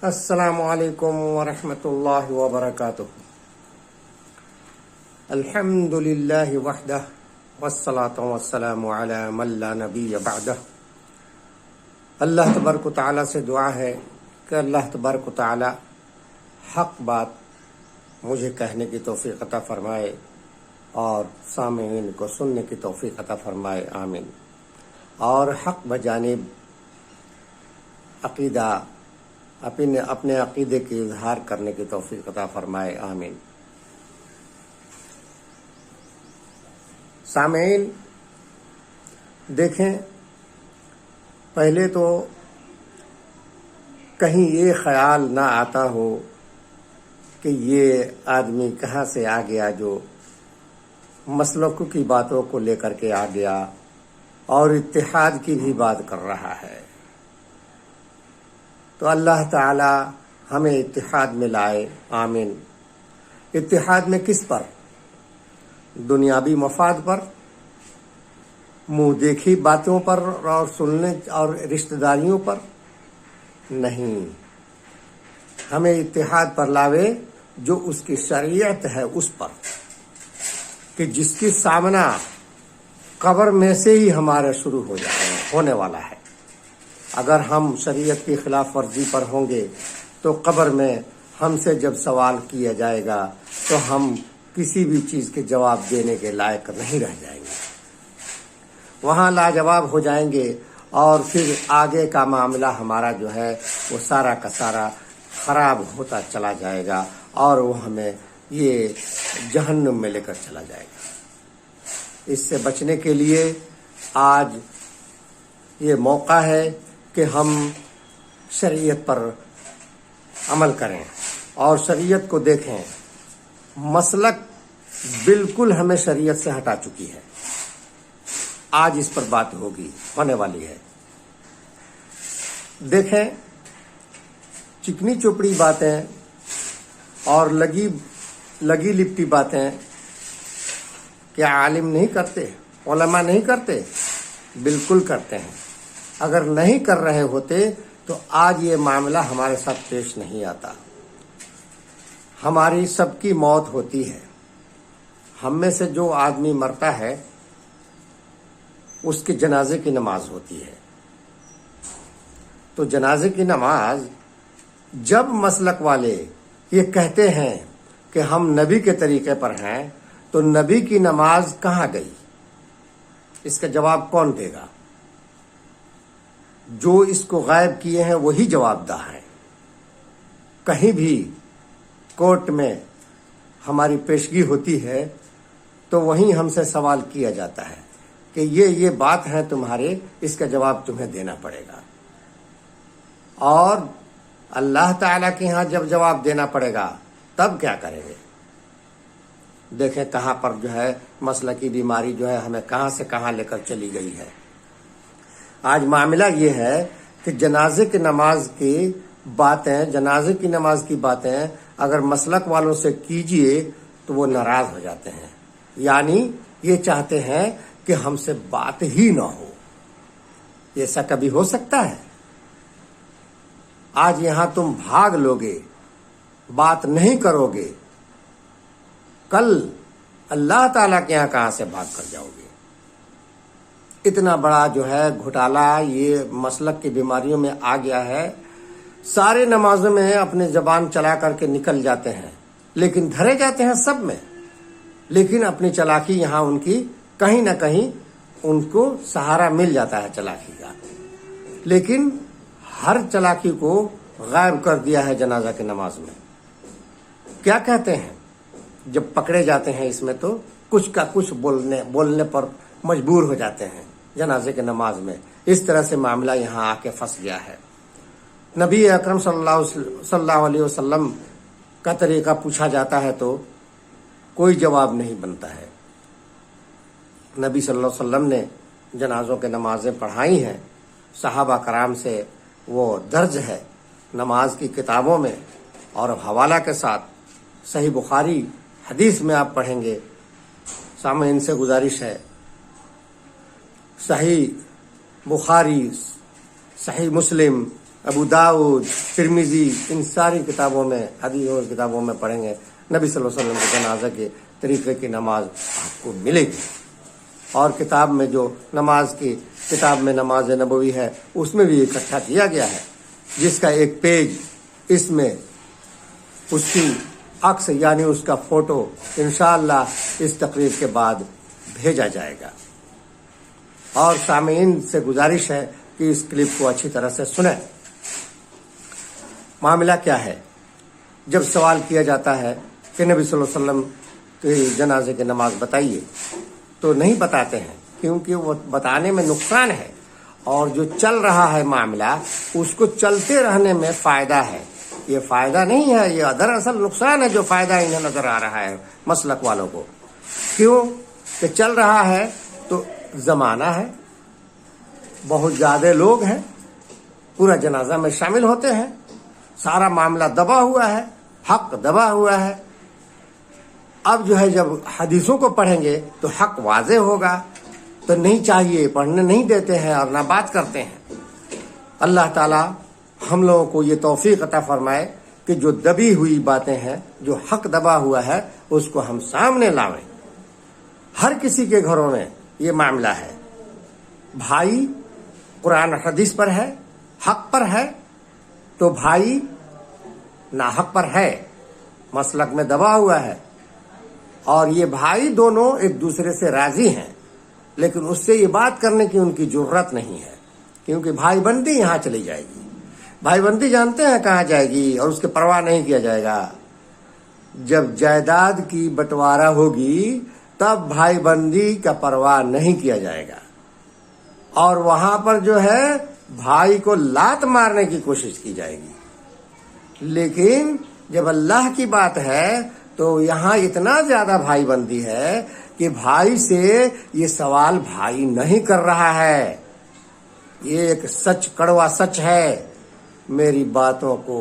السلام علیکم ورحمۃ اللہ وبرکاتہ۔ الحمد للہ وحدہ والصلاۃ والسلام علی من لا نبی بعدہ۔ اللہ تبارک و تعالیٰ سے دعا ہے کہ اللہ تبارک و تعالیٰ حق بات مجھے کہنے کی توفیق عطا فرمائے اور سامعین کو سننے کی توفیق عطا فرمائے، آمین۔ اور حق بجانب عقیدہ اپنے عقیدے کی اظہار کرنے کی توفیق عطا فرمائے، آمین۔ سامعین دیکھیں، پہلے تو کہیں یہ خیال نہ آتا ہو کہ یہ آدمی کہاں سے آ گیا جو مسلکوں کی باتوں کو لے کر کے آ گیا اور اتحاد کی بھی بات کر رہا ہے۔ تو اللہ تعالی ہمیں اتحاد میں لائے، آمین۔ اتحاد میں کس پر؟ دنیاوی مفاد پر، منہ دیکھی باتوں پر اور سننے اور رشتہ داریوں پر نہیں، ہمیں اتحاد پر لاوے جو اس کی شریعت ہے اس پر، کہ جس کی سامنا قبر میں سے ہی ہمارا شروع ہونے والا ہے۔ اگر ہم شریعت کی خلاف ورزی پر ہوں گے تو قبر میں ہم سے جب سوال کیا جائے گا تو ہم کسی بھی چیز کے جواب دینے کے لائق نہیں رہ جائیں گے، وہاں لاجواب ہو جائیں گے، اور پھر آگے کا معاملہ ہمارا جو ہے وہ سارا کا سارا خراب ہوتا چلا جائے گا اور وہ ہمیں یہ جہنم میں لے کر چلا جائے گا۔ اس سے بچنے کے لیے آج یہ موقع ہے کہ ہم شریعت پر عمل کریں اور شریعت کو دیکھیں۔ مسلک بالکل ہمیں شریعت سے ہٹا چکی ہے، آج اس پر بات ہونے والی ہے۔ دیکھیں، چکنی چوپڑی باتیں اور لگی لپٹی باتیں کیا عالم نہیں کرتے، علماء نہیں کرتے؟ بالکل کرتے ہیں۔ اگر نہیں کر رہے ہوتے تو آج یہ معاملہ ہمارے ساتھ پیش نہیں آتا۔ ہماری سب کی موت ہوتی ہے، ہم میں سے جو آدمی مرتا ہے اس کے جنازے کی نماز ہوتی ہے۔ تو جنازے کی نماز جب مسلک والے یہ کہتے ہیں کہ ہم نبی کے طریقے پر ہیں تو نبی کی نماز کہاں گئی؟ اس کا جواب کون دے گا؟ جو اس کو غائب کیے ہیں وہی جواب دہ ہیں۔ کہیں بھی کورٹ میں ہماری پیشگی ہوتی ہے تو وہیں ہم سے سوال کیا جاتا ہے کہ یہ بات ہے تمہارے، اس کا جواب تمہیں دینا پڑے گا۔ اور اللہ تعالیٰ کے ہاں جب جواب دینا پڑے گا تب کیا کریں گے؟ دیکھیں کہاں پر جو ہے مسئلہ کی بیماری جو ہے ہمیں کہاں سے کہاں لے کر چلی گئی ہے۔ آج معاملہ یہ ہے کہ جنازے کی نماز کی باتیں اگر مسلک والوں سے کیجئے تو وہ ناراض ہو جاتے ہیں، یعنی یہ چاہتے ہیں کہ ہم سے بات ہی نہ ہو۔ ایسا کبھی ہو سکتا ہے؟ آج یہاں تم بھاگ لوگے، بات نہیں کرو گے، کل اللہ تعالیٰ کے یہاں کہاں سے بھاگ کر جاؤ گے؟ اتنا بڑا جو ہے گھوٹالہ یہ مسلک کی بیماریوں میں آ گیا ہے۔ سارے نمازوں میں اپنے زبان چلا کر کے نکل جاتے ہیں، لیکن دھرے جاتے ہیں سب میں، لیکن اپنی چلاکی یہاں ان کی کہیں نہ کہیں ان کو سہارا مل جاتا ہے چلاکی کا، لیکن ہر چلاکی کو غائب کر دیا ہے جنازہ کی نماز میں۔ کیا کہتے ہیں؟ جب پکڑے جاتے ہیں اس میں تو کچھ کا کچھ بولنے پر مجبور ہو جاتے ہیں جنازے کی نماز میں۔ اس طرح سے معاملہ یہاں آ کے پھنس گیا ہے۔ نبی اکرم صلی اللہ علیہ وسلم کا طریقہ پوچھا جاتا ہے تو کوئی جواب نہیں بنتا ہے۔ نبی صلی اللہ علیہ وسلم نے جنازوں کے نمازیں پڑھائی ہیں، صحابہ کرام سے وہ درج ہے نماز کی کتابوں میں، اور حوالہ کے ساتھ صحیح بخاری حدیث میں آپ پڑھیں گے۔ سامعین سے گزارش ہے، صحیح بخاری، صحیح مسلم ابو داؤد، ترمذی، ان ساری کتابوں میں، حدیث کتابوں میں پڑھیں گے نبی صلی اللہ علیہ وسلم کے جنازہ کے طریقے کی نماز آپ کو ملے گی. اور کتاب میں جو نماز کی کتاب میں نماز نبوی ہے اس میں بھی اکٹھا کیا گیا ہے، جس کا ایک پیج اس میں اس کی عکس یعنی اس کا فوٹو انشاءاللہ اس تقریر کے بعد بھیجا جائے گا. اور سامعین سے گزارش ہے کہ اس کلپ کو اچھی طرح سے سنیں. معاملہ کیا ہے؟ جب سوال کیا جاتا ہے کہ نبی صلی اللہ علیہ وسلم کے جنازے کی نماز بتائیے تو نہیں بتاتے ہیں، کیونکہ وہ بتانے میں نقصان ہے، اور جو چل رہا ہے معاملہ اس کو چلتے رہنے میں فائدہ ہے. یہ فائدہ نہیں ہے، یہ دراصل نقصان ہے جو فائدہ انہیں نظر آ رہا ہے مسلک والوں کو. کیوں کہ چل رہا ہے تو زمانہ ہے، بہت زیادہ لوگ ہیں، پورا جنازہ میں شامل ہوتے ہیں، سارا معاملہ دبا ہوا ہے، حق دبا ہوا ہے. اب جو ہے جب حدیثوں کو پڑھیں گے تو حق واضح ہوگا، تو نہیں چاہیے، پڑھنے نہیں دیتے ہیں اور نہ بات کرتے ہیں. اللہ تعالی ہم لوگوں کو یہ توفیق عطا فرمائے کہ جو دبی ہوئی باتیں ہیں، جو حق دبا ہوا ہے، اس کو ہم سامنے لاویں. ہر کسی کے گھروں میں یہ معاملہ ہے. بھائی قرآن حدیث پر ہے، حق پر ہے، تو بھائی ناحق پر ہے، مسلک میں دبا ہوا ہے، اور یہ بھائی دونوں ایک دوسرے سے راضی ہیں، لیکن اس سے یہ بات کرنے کی ان کی جرت نہیں ہے، کیونکہ بھائی بندی یہاں چلی جائے گی. بھائی بندی جانتے ہیں کہاں جائے گی، اور اس کی پرواہ نہیں کیا جائے گا. جب جائیداد کی بٹوارہ ہوگی تب بھائی بندی کا پرواہ نہیں کیا جائے گا، اور وہاں پر جو ہے بھائی کو لات مارنے کی کوشش کی جائے گی. لیکن جب اللہ کی بات ہے تو یہاں اتنا زیادہ بھائی بندی ہے کہ بھائی سے یہ سوال بھائی نہیں کر رہا ہے. یہ ایک سچ، کڑوا سچ ہے. میری باتوں کو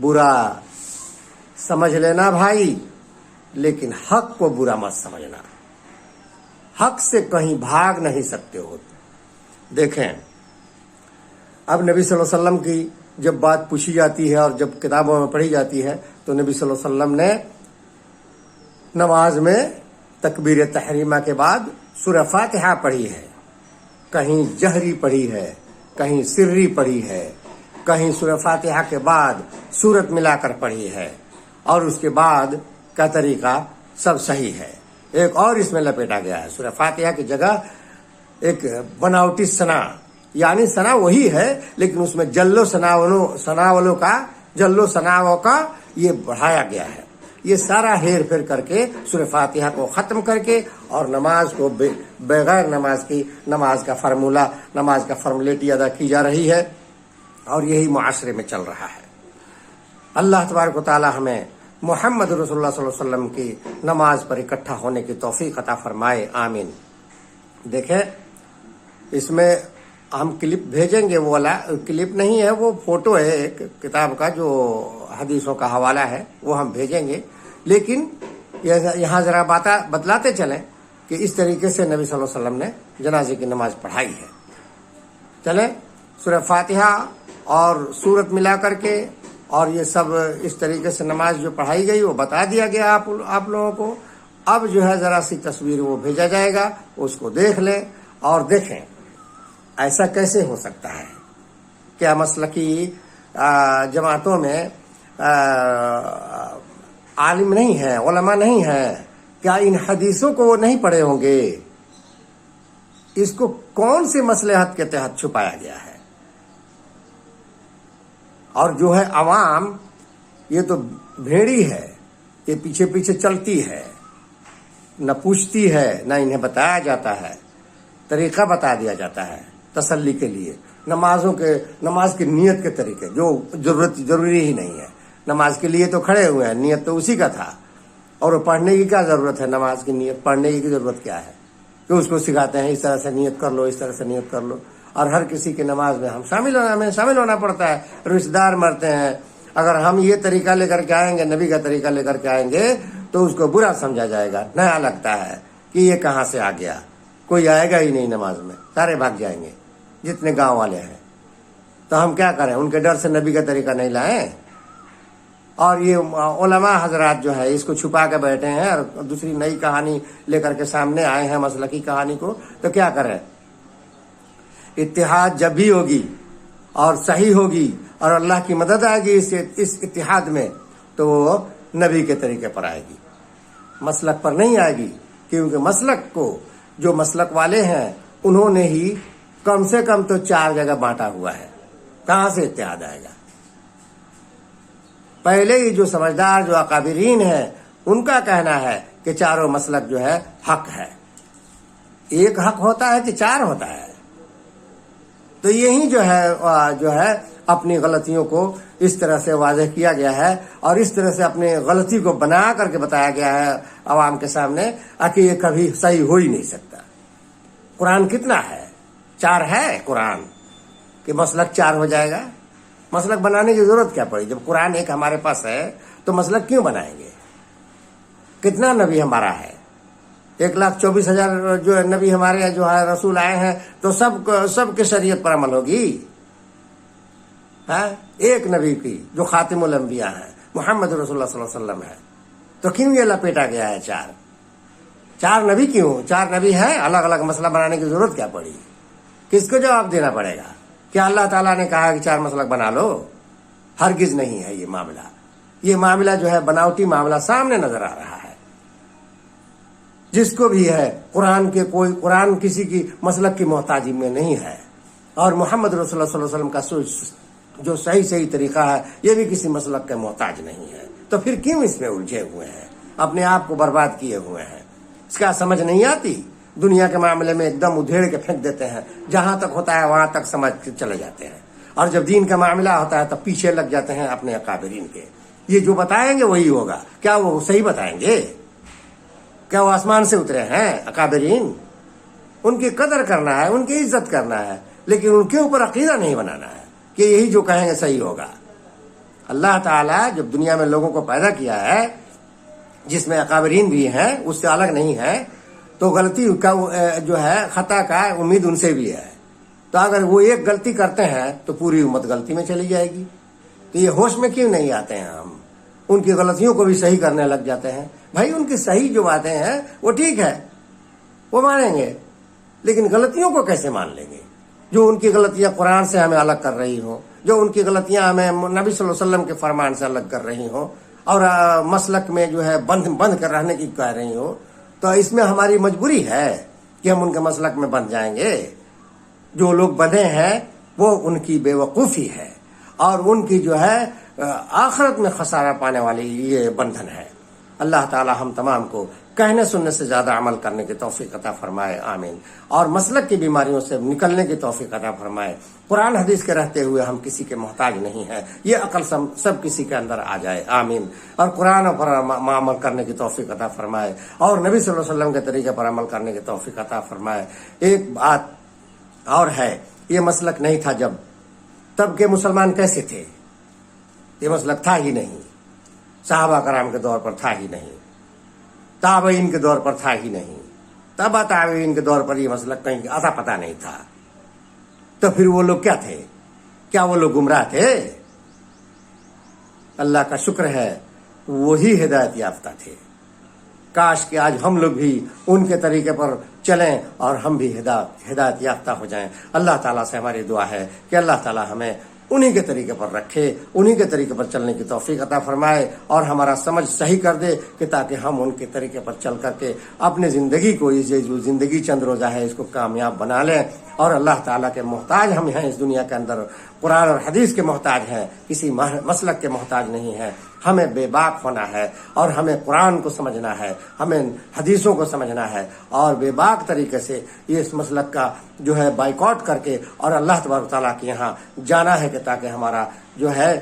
برا سمجھ لینا بھائی، لیکن حق کو برا مت سمجھنا. حق سے کہیں بھاگ نہیں سکتے ہو. دیکھیں، اب نبی صلی اللہ علیہ وسلم کی جب بات پوچھی جاتی ہے اور جب کتابوں میں پڑھی جاتی ہے تو نبی صلی اللہ علیہ وسلم نے نماز میں تکبیر تحریمہ کے بعد سورہ فاتحہ پڑھی ہے. کہیں جہری پڑھی ہے، کہیں سری پڑھی ہے، کہیں سورہ فاتحہ کے بعد سورت ملا کر پڑھی ہے، اور اس کے بعد کا طریقہ سب صحیح ہے. ایک اور اس میں لپیٹا گیا ہے، سورہ فاتحہ کی جگہ ایک بناوٹی ثنا، یعنی ثنا وہی ہے لیکن اس میں جلو ثناؤں کا یہ بڑھایا گیا ہے. یہ سارا ہیر پھیر کر کے سورہ فاتحہ کو ختم کر کے اور نماز کو بغیر نماز کا فارمولیٹی ادا کی جا رہی ہے، اور یہی معاشرے میں چل رہا ہے. اللہ تبارک و تعالی ہمیں محمد رسول اللہ صلی اللہ علیہ وسلم کی نماز پر اکٹھا ہونے کی توفیق عطا فرمائے، آمین. دیکھیں، اس میں ہم کلپ بھیجیں گے، وہ والا کلپ نہیں ہے، وہ فوٹو ہے ایک کتاب کا جو حدیثوں کا حوالہ ہے، وہ ہم بھیجیں گے. لیکن یہاں ذرا بتلاتے چلیں کہ اس طریقے سے نبی صلی اللہ علیہ وسلم نے جنازے کی نماز پڑھائی ہے. چلیں، سورہ فاتحہ اور سورت ملا کر کے اور یہ سب اس طریقے سے نماز جو پڑھائی گئی وہ بتا دیا گیا آپ لوگوں کو. اب جو ہے ذرا سی تصویر وہ بھیجا جائے گا، اس کو دیکھ لیں اور دیکھیں ایسا کیسے ہو سکتا ہے. کیا مسلکی جماعتوں میں عالم نہیں ہیں، علماء نہیں ہیں؟ کیا ان حدیثوں کو وہ نہیں پڑھے ہوں گے؟ اس کو کون سے مصلحت کے تحت چھپایا گیا ہے؟ اور جو ہے عوام، یہ تو بھیڑی ہے، یہ پیچھے پیچھے چلتی ہے، نہ پوچھتی ہے، نہ انہیں بتایا جاتا ہے. طریقہ بتا دیا جاتا ہے تسلی کے لیے. نماز کی نیت کے طریقے جو ضروری ہی نہیں ہے. نماز کے لیے تو کھڑے ہوئے ہیں، نیت تو اسی کا تھا، اور وہ پڑھنے کی کیا ضرورت ہے؟ نماز کی نیت پڑھنے کی ضرورت کیا ہے کہ اس کو سکھاتے ہیں اس طرح سے نیت کر لو، اس طرح سے نیت کر لو. اور ہر کسی کی نماز میں ہمیں شامل ہونا پڑتا ہے. رشتہ دار مرتے ہیں، اگر ہم یہ طریقہ لے کر کے آئیں گے، نبی کا طریقہ لے کر کے آئیں گے تو اس کو برا سمجھا جائے گا. نیا لگتا ہے کہ یہ کہاں سے آ گیا، کوئی آئے گا ہی نہیں نماز میں، سارے بھاگ جائیں گے جتنے گاؤں والے ہیں. تو ہم کیا کریں؟ ان کے ڈر سے نبی کا طریقہ نہیں لائیں؟ اور یہ علماء حضرات جو ہے اس کو چھپا کے بیٹھے ہیں اور دوسری نئی کہانی لے کر کے سامنے آئے ہیں مسلکی کہانی کو، تو کیا کریں؟ اتحاد جب بھی ہوگی اور صحیح ہوگی اور اللہ کی مدد آئے گی اس اتحاد میں، تو وہ نبی کے طریقے پر آئے گی، مسلک پر نہیں آئے گی، کیونکہ مسلک کو جو مسلک والے ہیں انہوں نے ہی کم سے کم تو 4 جگہ بانٹا ہوا ہے، کہاں سے اتحاد آئے گا؟ پہلے ہی جو سمجھدار جو اکابرین ہیں ان کا کہنا ہے کہ چاروں مسلک جو ہے حق ہے۔ ایک حق ہوتا ہے کہ 4 ہوتا ہے؟ تو یہی جو ہے اپنی غلطیوں کو اس طرح سے واضح کیا گیا ہے اور اس طرح سے اپنی غلطی کو بنا کر کے بتایا گیا ہے عوام کے سامنے کہ یہ کبھی صحیح ہو ہی نہیں سکتا۔ قرآن کتنا ہے؟ 4 ہے قرآن، کہ مسلک 4 ہو جائے گا؟ مسلک بنانے کی ضرورت کیا پڑی؟ جب قرآن ایک ہمارے پاس ہے تو مسلک کیوں بنائیں گے؟ کتنا نبی ہمارا ہے؟ 1,24,000 جو نبی ہمارے جو ہے رسول آئے ہیں تو سب کے شریعت پر عمل ہوگی؟ ایک نبی کی جو خاتم الانبیاء ہیں محمد رسول اللہ صلی اللہ علیہ وسلم ہے، تو کیوں یہ لپیٹا گیا ہے 4 نبی؟ کیوں 4 نبی ہیں؟ الگ الگ مسئلہ بنانے کی ضرورت کیا پڑی؟ کس کو جواب دینا پڑے گا؟ کیا اللہ تعالیٰ نے کہا کہ 4 مسلک بنا لو؟ ہرگز نہیں ہے یہ معاملہ جو ہے بناوٹی معاملہ سامنے نظر آ رہا ہے۔ جس کو بھی ہے قرآن کسی کی مسلک کی محتاجی میں نہیں ہے، اور محمد رسول اللہ صلی اللہ علیہ وسلم کا جو صحیح طریقہ ہے یہ بھی کسی مسلک کا محتاج نہیں ہے، تو پھر کیوں اس میں الجھے ہوئے ہیں، اپنے آپ کو برباد کیے ہوئے ہیں؟ اس کا سمجھ نہیں آتی؟ دنیا کے معاملے میں ایک دم ادھیڑ کے پھینک دیتے ہیں، جہاں تک ہوتا ہے وہاں تک سمجھ کے چلے جاتے ہیں، اور جب دین کا معاملہ ہوتا ہے تب پیچھے لگ جاتے ہیں اپنے اکابرین کے۔ یہ جو بتائیں گے وہی ہوگا، کیا وہ صحیح بتائیں گے؟ کیا وہ آسمان سے اترے ہیں اکابرین؟ ان کی قدر کرنا ہے، ان کی عزت کرنا ہے، لیکن ان کے اوپر عقیدہ نہیں بنانا ہے کہ یہی جو کہیں گے صحیح ہوگا۔ اللہ تعالیٰ جب دنیا میں لوگوں کو پیدا کیا ہے جس میں اکابرین بھی ہیں، اس سے الگ نہیں ہے، تو غلطی کا جو ہے خطا کا امید ان سے بھی ہے، تو اگر وہ ایک غلطی کرتے ہیں تو پوری امت غلطی میں چلی جائے گی۔ تو یہ ہوش میں کیوں نہیں آتے ہیں ہم؟ ان کی غلطیوں کو بھی صحیح کرنے لگ جاتے ہیں۔ بھائی ان کی صحیح جو باتیں ہیں وہ ٹھیک ہے، وہ مانیں گے، لیکن غلطیوں کو کیسے مان لیں گے؟ جو ان کی غلطیاں قرآن سے ہمیں الگ کر رہی ہوں، جو ان کی غلطیاں ہمیں نبی صلی اللہ علیہ وسلم کے فرمان سے الگ کر رہی ہوں، اور مسلک میں جو ہے بند کر رہنے کی کہہ رہی ہوں، تو اس میں ہماری مجبوری ہے کہ ہم ان کے مسلک میں بند جائیں گے۔ جو لوگ بندھے ہیں وہ ان کی بے وقوفی ہے، اور ان کی جو ہے آخرت میں خسارہ پانے والی یہ بندھن ہے۔ اللہ تعالی ہم تمام کو کہنے سننے سے زیادہ عمل کرنے کی توفیق عطا فرمائے، آمین، اور مسلک کی بیماریوں سے نکلنے کی توفیق عطا فرمائے۔ قرآن حدیث کے رہتے ہوئے ہم کسی کے محتاج نہیں ہیں، یہ عقل سب کسی کے اندر آ جائے، آمین، اور قرآن پر عمل کرنے کی توفیق عطا فرمائے، اور نبی صلی اللہ علیہ وسلم کے طریقے پر عمل کرنے کی توفیق عطا فرمائے۔ ایک بات اور ہے، یہ مسلک نہیں تھا تب کے مسلمان کیسے تھے؟ یہ مسلک تھا ہی نہیں، صحابہ کرام کے دور پر تھا ہی نہیں، تابعین کے دور پر تھا ہی نہیں، تبا تابعین کے دور پر یہ مسلک کہیں آتا پتہ نہیں تھا، تو پھر وہ لوگ کیا تھے؟ کیا وہ لوگ گمراہ تھے؟ اللہ کا شکر ہے وہی ہدایت یافتہ تھے۔ کاش کہ آج ہم لوگ بھی ان کے طریقے پر چلیں اور ہم بھی ہدایت یافتہ ہو جائیں۔ اللہ تعالیٰ سے ہماری دعا ہے کہ اللہ تعالیٰ ہمیں انہی کے طریقے پر رکھے، انہی کے طریقے پر چلنے کی توفیق عطا فرمائے، اور ہمارا سمجھ صحیح کر دے کہ تاکہ ہم ان کے طریقے پر چل کر کے اپنے زندگی کو، یہ جو زندگی چند روزہ ہے، اس کو کامیاب بنا لیں، اور اللہ تعالیٰ کے محتاج ہم ہیں اس دنیا کے اندر، قرآن اور حدیث کے محتاج ہیں، کسی مسلک کے محتاج نہیں ہیں۔ ہمیں بے باک ہونا ہے، اور ہمیں قرآن کو سمجھنا ہے، ہمیں حدیثوں کو سمجھنا ہے، اور بے باک طریقے سے یہ اس مسلک کا جو ہے بائیکاٹ کر کے اور اللہ تبارک تعالیٰ کے یہاں جانا ہے، کہ تاکہ ہمارا جو ہے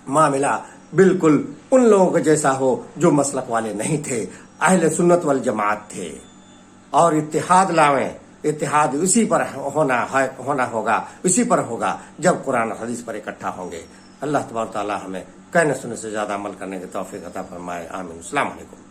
معاملہ بالکل ان لوگوں کے جیسا ہو جو مسلک والے نہیں تھے، اہل سنت والجماعت تھے، اور اتحاد لاویں۔ اتحاد اسی پر ہونا ہوگا، اسی پر ہوگا جب قرآن اور حدیث پر اکٹھا ہوں گے۔ اللہ تبارک تعالیٰ ہمیں کہنے سننے سے زیادہ عمل کرنے کی توفیق عطا فرمائے، آمین۔ السلام علیکم۔